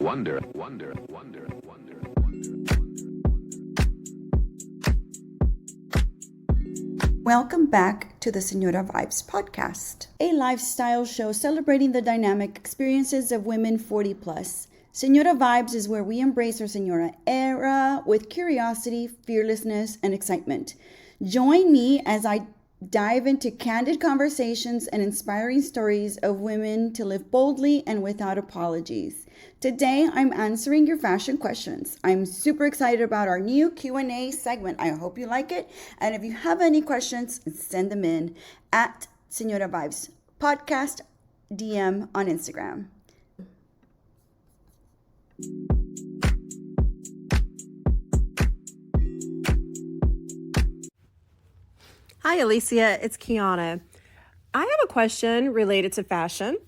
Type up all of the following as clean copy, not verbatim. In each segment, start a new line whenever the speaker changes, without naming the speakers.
Wonder.
Welcome back to the Senora Vibes podcast, a lifestyle show celebrating the dynamic experiences of women 40 plus. Senora Vibes is where we embrace our Senora era with curiosity, fearlessness, and excitement. Join me as I dive into candid conversations and inspiring stories of women to live boldly and without apologies. Today, I'm answering your fashion questions. I'm super excited about our new Q&A segment. I hope you like it. And if you have any questions, send them in at Senora Vibes Podcast DM on Instagram.
Hi, Alicia. It's Kiana. I have a question related to fashion.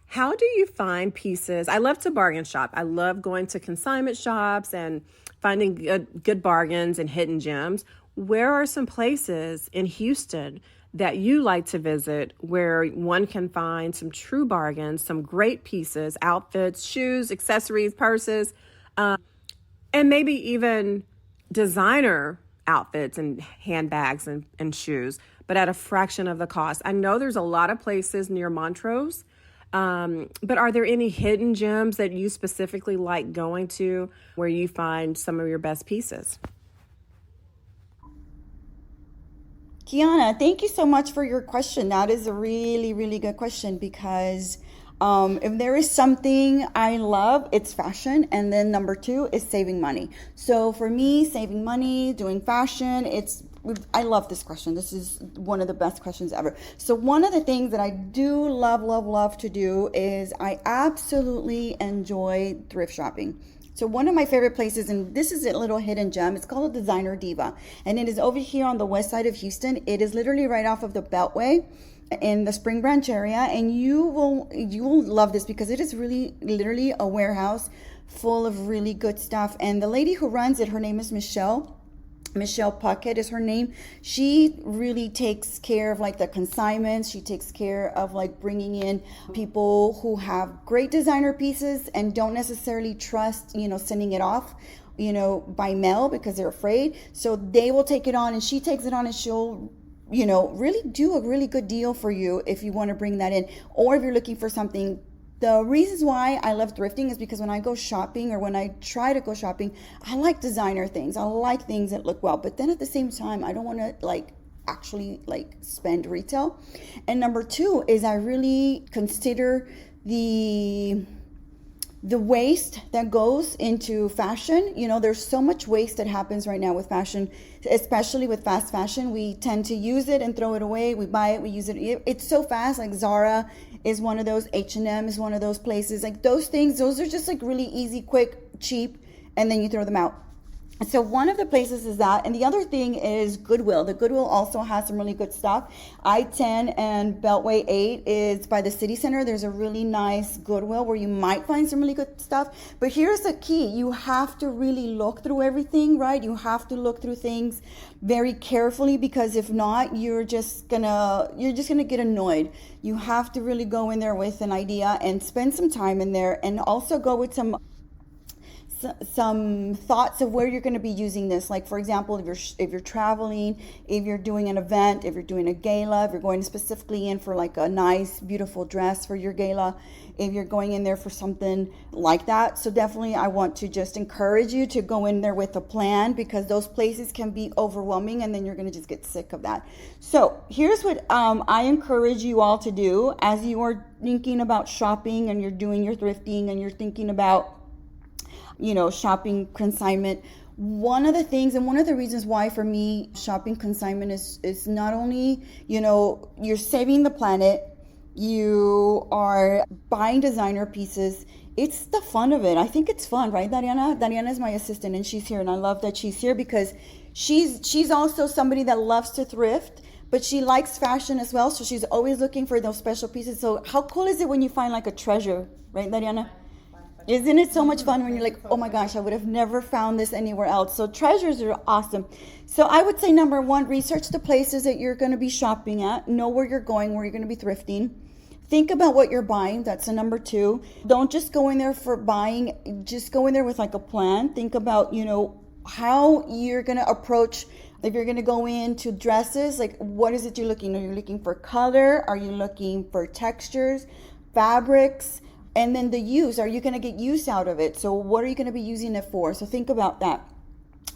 How do you find pieces? I love to bargain shop. I love going to consignment shops and finding good bargains and hidden gems. Where are some places in Houston that you like to visit where one can find some true bargains, some great pieces, outfits, shoes, accessories, purses, and maybe even designer outfits and handbags and shoes, but at a fraction of the cost? I know there's a lot of places near Montrose, but are there any hidden gems that you specifically like going to where you find some of your best pieces?
Kiana, thank you so much for your question. That is a really, really good question because if there is something I love, it's fashion. And then number two is saving money. So for me, saving money, doing fashion, I love this question. This is one of the best questions ever. So one of the things that I do love to do is I absolutely enjoy thrift shopping. So one of my favorite places, and this is a little hidden gem, it's called Designer Diva. And it is over here on the west side of Houston. It is literally right off of the Beltway in the Spring Branch area. And you will love this because it is really literally a warehouse full of really good stuff. And the lady who runs it, her name is Michelle Puckett is her name. She really takes care of like the consignments. She takes care of like bringing in people who have great designer pieces and don't necessarily trust, sending it off, by mail because they're afraid. So they will take it on and she takes it on and she'll, really do a really good deal for you if you want to bring that in. Or if you're looking for something. The reasons why I love thrifting is because when I go shopping or when I try to go shopping, I like designer things. I like things that look well. But then at the same time, I don't want to actually spend retail. And number two is I really consider the waste that goes into fashion. There's so much waste that happens right now with fashion, especially with fast fashion. We tend to use it and throw it away. We buy it, we use it. It's so fast. Like Zara is one of those, H&M is one of those places. Like those things, those are just like really easy, quick, cheap, and then you throw them out. So one of the places is that, and the other thing is Goodwill. The Goodwill also has some really good stuff. I-10 and Beltway 8 is by the city center. There's a really nice Goodwill where you might find some really good stuff. But here's the key. You have to really look through everything, right? You have to look through things very carefully because if not, you're just gonna get annoyed. You have to really go in there with an idea and spend some time in there and also go with some thoughts of where you're going to be using this. Like for example, if you're traveling, if you're doing an event, if you're doing a gala, if you're going specifically in for like a nice beautiful dress for your gala, if you're going in there for something like that. So definitely I want to just encourage you to go in there with a plan because those places can be overwhelming and then you're going to just get sick of that. So here's what I encourage you all to do as you are thinking about shopping and you're doing your thrifting and you're thinking about shopping consignment. One of the things and one of the reasons why for me shopping consignment is not only, you're saving the planet, you are buying designer pieces. It's the fun of it. I think it's fun, right, Dariana? Dariana is my assistant and she's here and I love that she's here because she's also somebody that loves to thrift, but she likes fashion as well. So she's always looking for those special pieces. So how cool is it when you find like a treasure, right, Dariana? Isn't it so much fun when you're like, oh my gosh, I would have never found this anywhere else? So treasures are awesome. So I would say number one, research the places that you're going to be shopping at. Know where you're going, where you're going to be thrifting. Think about what you're buying. That's the number two. Don't just go in there for buying. Just go in there with like a plan. Think about, how you're going to approach. If you're going to go into dresses, like what is it you're looking? Are you looking for color? Are you looking for textures, fabrics? And then the use, are you going to get use out of it? So what are you going to be using it for? So think about that.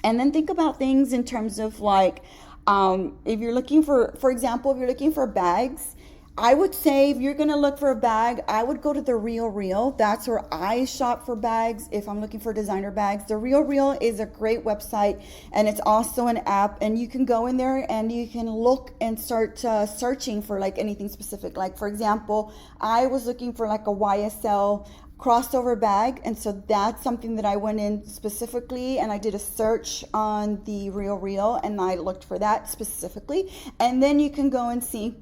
And then think about things in terms of like, if you're looking for example, if you're looking for bags, I would say if you're going to look for a bag, I would go to the Real Real. That's where I shop for bags if I'm looking for designer bags. The Real Real is a great website, and it's also an app, and you can go in there and you can look and start searching for like anything specific. Like for example, I was looking for like a YSL crossover bag, and so that's something that I went in specifically and I did a search on the Real Real and I looked for that specifically. And then you can go and see,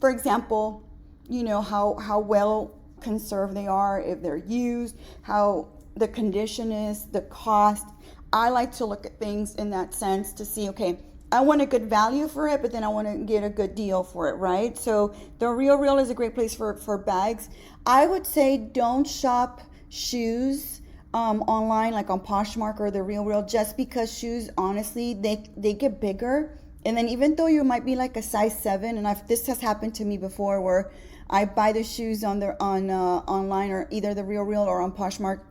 for example, how well conserved they are, if they're used, how the condition is, the cost. I like to look at things in that sense to see, okay, I want a good value for it, but then I want to get a good deal for it, right? So the Real Real is a great place for bags. I would say don't shop shoes online, like on Poshmark or the Real Real, just because shoes, honestly, they get bigger. And then even though you might be like a size 7, and this has happened to me before, where I buy the shoes on online or either the Real Real or on Poshmark,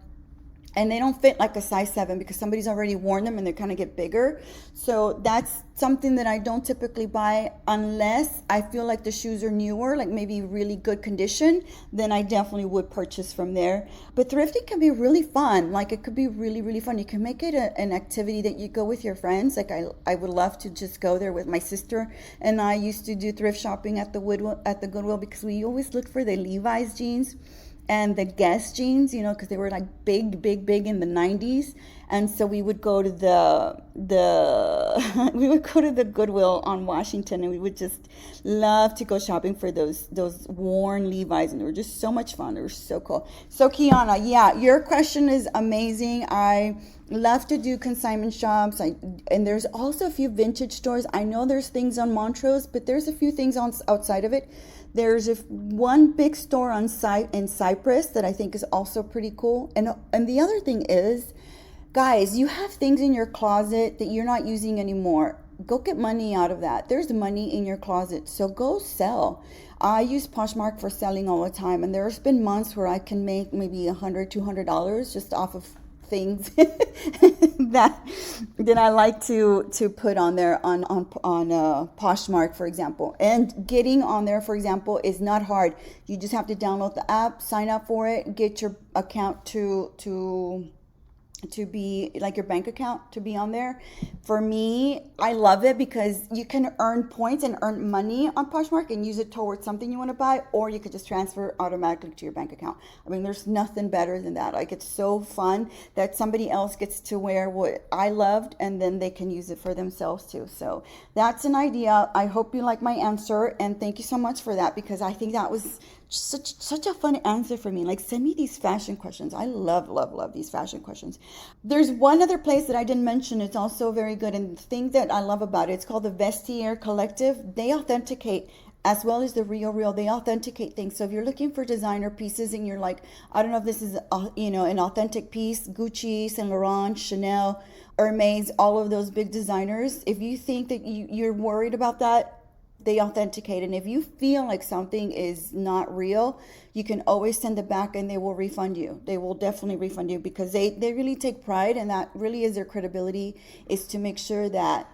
and they don't fit like a size 7 because somebody's already worn them and they kind of get bigger. So that's something that I don't typically buy unless I feel like the shoes are newer, like maybe really good condition, then I definitely would purchase from there. But thrifting can be really fun. Like it could be really, really fun. You can make it an activity that you go with your friends. Like I would love to just go there with my sister, and I used to do thrift shopping at the Goodwill because we always looked for the Levi's jeans and the Guess jeans, because they were like big in the 90s. And so we would go to we would go to the Goodwill on Washington, and we would just love to go shopping for those worn Levi's, and they were just so much fun. They were so cool. So Kiana, yeah, your question is amazing. I love to do consignment shops, and there's also a few vintage stores. I know there's things on Montrose, but there's a few things outside of it. There's one big store in Cyprus that I think is also pretty cool. And the other thing is, guys, you have things in your closet that you're not using anymore. Go get money out of that. There's money in your closet, so go sell. I use Poshmark for selling all the time, and there's been months where I can make maybe $100, $200 just off of things that I like to put on there on Poshmark, for example. And getting on there, for example, is not hard. You just have to download the app, sign up for it, get your account to be like your bank account to be on there. For me, I love it because you can earn points and earn money on Poshmark and use it towards something you want to buy, or you could just transfer automatically to your bank account. I mean, there's nothing better than that. Like, it's so fun that somebody else gets to wear what I loved, and then they can use it for themselves too. So that's an idea. I hope you like my answer, and thank you so much for that, because I think that was such a fun answer for me. Like, send me these fashion questions. I love these fashion questions. There's one other place that I didn't mention. It's also very good, and the thing that I love about it, it's called the Vestiaire Collective. They authenticate, as well as the Real Real, they authenticate things. So if you're looking for designer pieces and you're like, I don't know if this is an authentic piece, Gucci, Saint Laurent, Chanel, Hermes, all of those big designers, if you think that you're worried about that, they authenticate. And if you feel like something is not real, you can always send it back and they will refund you. They will definitely refund you, because they really take pride, and that really is their credibility, is to make sure that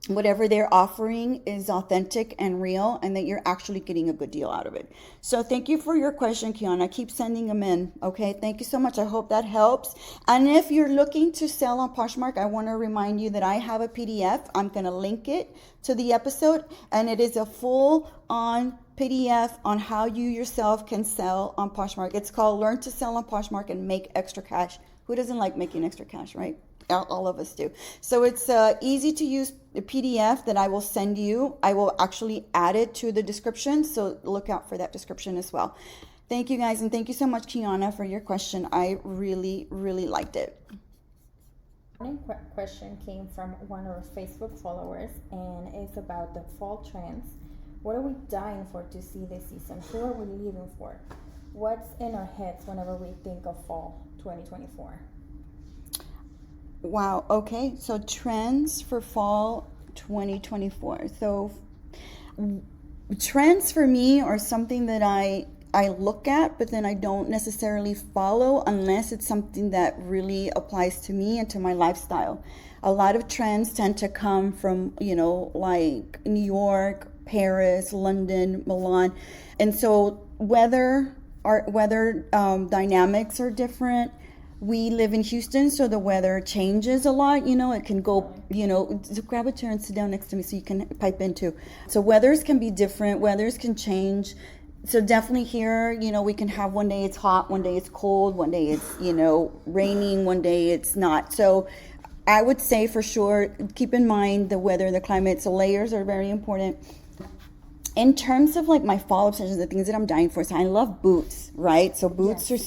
whatever they're offering is authentic and real, and that you're actually getting a good deal out of it. So thank you for your question, Kiana. Keep sending them in. Okay, thank you so much. I hope that helps. And if you're looking to sell on Poshmark, I want to remind you that I have a PDF. I'm going to link it to the episode, and it is a full-on PDF on how you yourself can sell on Poshmark. It's called Learn to Sell on Poshmark and Make Extra Cash. Who doesn't like making extra cash, right? All of us do. So it's easy to use PDF that I will send you. I will actually add it to the description, so look out for that description as well. Thank you guys, and thank you so much, Kiana, for your question. I really, really liked it.
Question came from one of our Facebook followers, and it's about the fall trends. What are we dying for to see this season? Who are we living for? What's in our heads whenever we think of fall 2024?
Wow, okay. So trends for fall 2024. So trends for me are something that I look at, but then I don't necessarily follow unless it's something that really applies to me and to my lifestyle. A lot of trends tend to come from, like New York, Paris, London, Milan. And so weather dynamics are different. We live in Houston, so the weather changes a lot. It can go, grab a chair and sit down next to me so you can pipe in too. So weathers can be different. Weathers can change. So definitely here, we can have one day it's hot, one day it's cold, one day it's, raining, one day it's not. So I would say for sure, keep in mind the weather, the climate. So layers are very important. In terms of like my fall obsessions, the things that I'm dying for, so I love boots, right? So boots are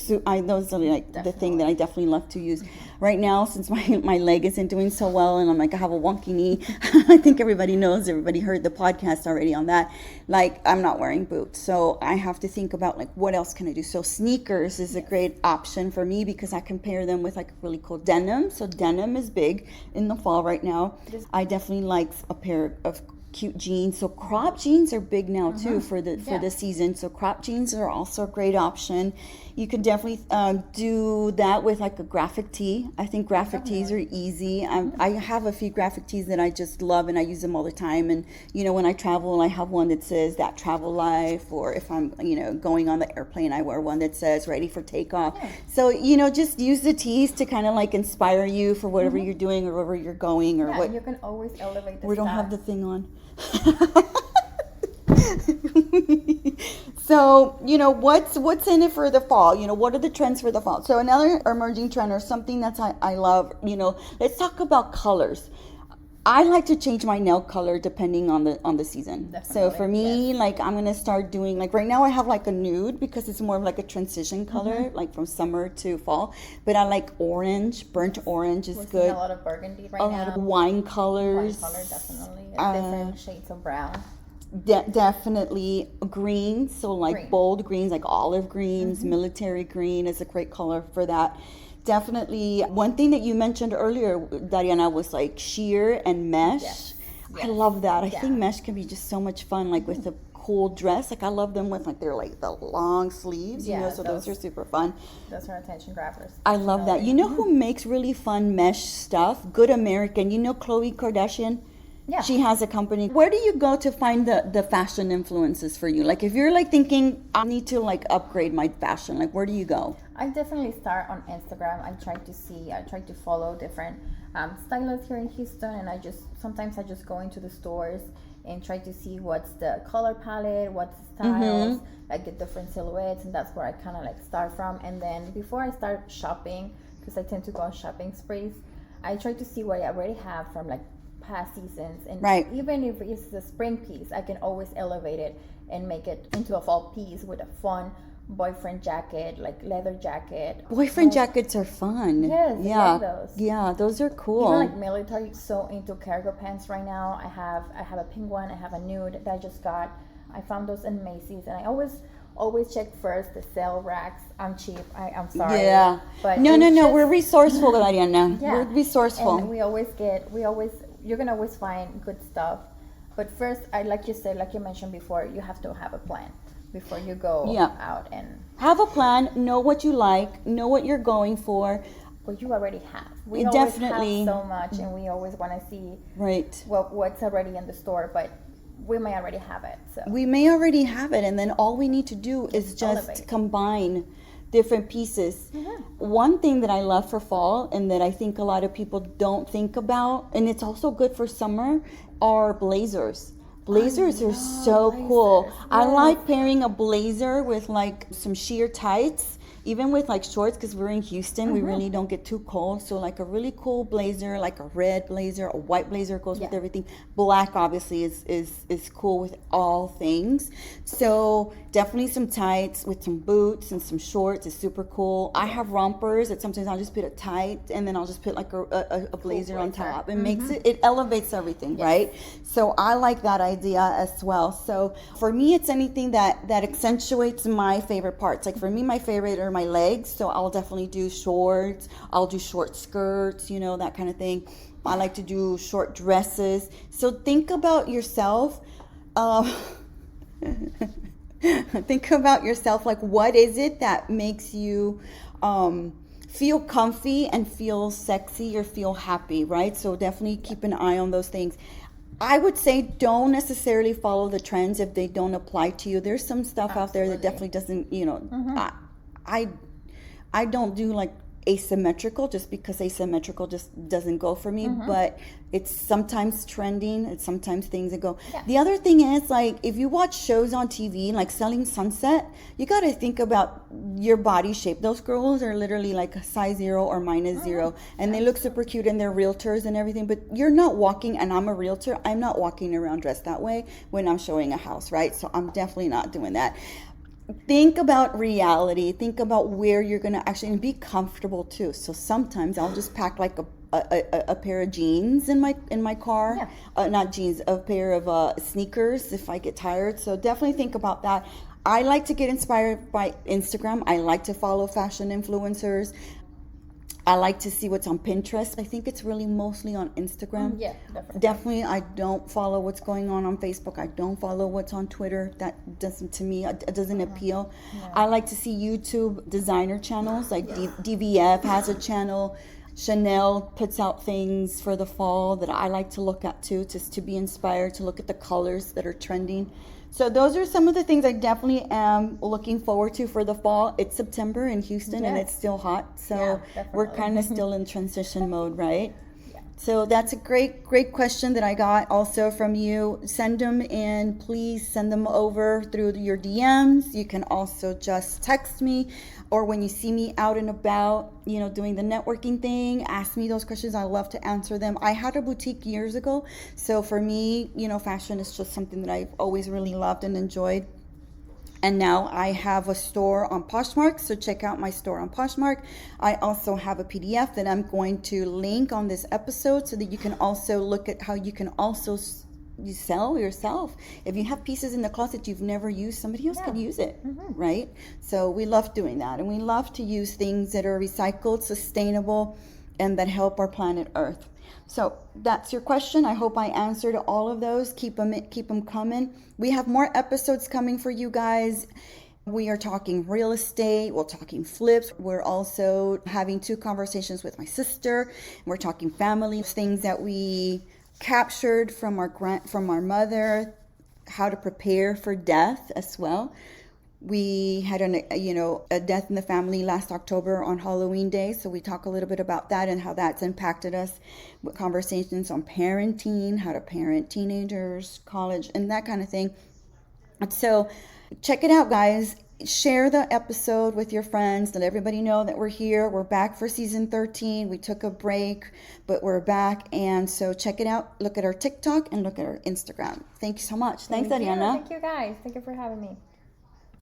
those are like the thing that I definitely love to use. Right now, since my leg isn't doing so well, and I have a wonky knee, I think everybody heard the podcast already on that. Like, I'm not wearing boots, so I have to think about like what else can I do. So sneakers is a great option for me because I can pair them with like really cool denim. So denim is big in the fall right now. I definitely like a pair of cute jeans. So crop jeans are big now too for the season. So crop jeans are also a great option. You can definitely do that with like a graphic tee. I think graphic tees are easy. I have a few graphic tees that I just love and I use them all the time. And when I travel, I have one that says that travel life, or if I'm going on the airplane, I wear one that says ready for takeoff. So just use the tees to kind of like inspire you for whatever you're doing or wherever you're going or what.
You can always elevate the
We don't have the thing on. So, what's in it for the fall? What are the trends for the fall? So another emerging trend or something that's I love, let's talk about colors. I like to change my nail color depending on the season. Definitely. So for me, like I'm gonna start doing like right now I have like a nude because it's more of like a transition color, like from summer to fall. But I like orange, burnt orange is good.
A lot of burgundy right now.
A lot of wine colors.
Wine color definitely. Different shades of brown.
Definitely green. So like bold greens, like olive greens, military green is a great color for that. Definitely. One thing that you mentioned earlier, Dariana, was like sheer and mesh. Yes. I love that. I think mesh can be just so much fun, like with a cool dress. Like I love them with like they're like the long sleeves, so those are super fun.
Those are attention grabbers.
I love that. You know who makes really fun mesh stuff? Good American. Khloe Kardashian? Yeah. She has a company. Where do you go to find the fashion influences for you? Like if you're like thinking, I need to like upgrade my fashion, like where do you go?
I definitely start on Instagram. I try to follow different stylists here in Houston, and sometimes I just go into the stores and try to see what's the color palette, what's the styles, like the different silhouettes, and that's where I kind of like start from. And then before I start shopping, because I tend to go on shopping sprees, I try to see what I already have from like past seasons, and even if it's a spring piece, I can always elevate it and make it into a fall piece with a fun boyfriend jacket, like leather jacket.
Boyfriend jackets are fun.
Yes, I love those.
Yeah, those are cool.
Even like military, so into cargo pants right now. I have a pink one, I have a nude that I just got. I found those in Macy's, and I always check first the sale racks. I'm cheap. I'm sorry.
Yeah.
But
no. We're resourceful, Ariana. Yeah. We're resourceful.
And you're gonna always find good stuff. But first, like you mentioned before, you have to have a plan before you go out and
have a plan. Know what you like. Know what you're going for.
What you already have. We always have so much, and we always want to see what's already in the store, but we may already have it. So
we may already have it, and then all we need to do is just combine different pieces. One thing that I love for fall, and that I think a lot of people don't think about, and it's also good for summer, are blazers. Blazers are so cool. I like pairing a blazer with like some sheer tights. even with like shorts, because we're in Houston, we really don't get too cold. So like a really cool blazer, like a red blazer, a white blazer goes with everything. Black obviously is cool with all things. So definitely some tights with some boots and some shorts is super cool. I have rompers that sometimes I'll just put a tight and then I'll just put like a blazer on top. It makes it elevates everything, right? So I like that idea as well. So for me, it's anything that accentuates my favorite parts. Like for me, my favorite are my legs. So I'll definitely do shorts. I'll do short skirts, you know, that kind of thing. I like to do short dresses. So think about yourself. Think about yourself. Like, what is it that makes you feel comfy and feel sexy or feel happy, right? So definitely keep an eye on those things. I would say don't necessarily follow the trends if they don't apply to you. There's some stuff out there that definitely doesn't, you know, I don't do like asymmetrical just because asymmetrical just doesn't go for me, but it's sometimes trending. It's sometimes things that go. The other thing is, like, if you watch shows on TV like Selling Sunset, you got to think about your body shape. Those girls are literally like a size 0 or -0, and they look super cute and they're realtors and everything, but you're not walking, and I'm a realtor, I'm not walking around dressed that way when I'm showing a house, right? So I'm definitely not doing that. Think about reality. Think about where you're going to actually, and be comfortable too. So sometimes I'll just pack like a pair of jeans in my car, not jeans, a pair of sneakers if I get tired. So definitely think about that. I like to get inspired by Instagram. I like to follow fashion influencers. I like to see what's on Pinterest. I think it's really mostly on Instagram.
Yeah,
definitely. I don't follow what's going on Facebook. I don't follow what's on Twitter. That doesn't, to me, it doesn't appeal. No. I like to see YouTube designer channels. Like DVF has a channel. Chanel puts out things for the fall that I like to look at too, just to be inspired, to look at the colors that are trending. So those are some of the things I definitely am looking forward to for the fall. It's September in Houston and it's still hot. So we're kind of still in transition mode, right? Yeah. So that's a great question that I got also from you. Send them in. Please send them over through your DMs. You can also just text me, or when you see me out and about, you know, doing the networking thing, ask me those questions. I love to answer them. I had a boutique years ago. So for me, you know, fashion is just something that I've always really loved and enjoyed. And now I have a store on Poshmark. So check out my store on Poshmark. I also have a PDF that I'm going to link on this episode so that you can also look at how you can also you sell yourself. If you have pieces in the closet you've never used, somebody else could use it, right? So we love doing that, and we love to use things that are recycled, sustainable, and that help our planet Earth. So that's your question. I hope I answered all of those. Keep them coming. We have more episodes coming for you guys. We are talking real estate. We're talking flips. We're also having 2 conversations with my sister. We're talking family, things that we captured from our mother, how to prepare for death as well. We had a death in the family last October on Halloween Day, so we talk a little bit about that and how that's impacted us, with conversations on parenting, how to parent teenagers, college, and that kind of thing. So check it out, guys. Share the episode with your friends. Let everybody know that we're here. We're back for season 13. We took a break, but we're back. And so check it out. Look at our TikTok and look at our Instagram. Thank you so much. Thanks, Ariana.
Thank you, guys. Thank you for having me.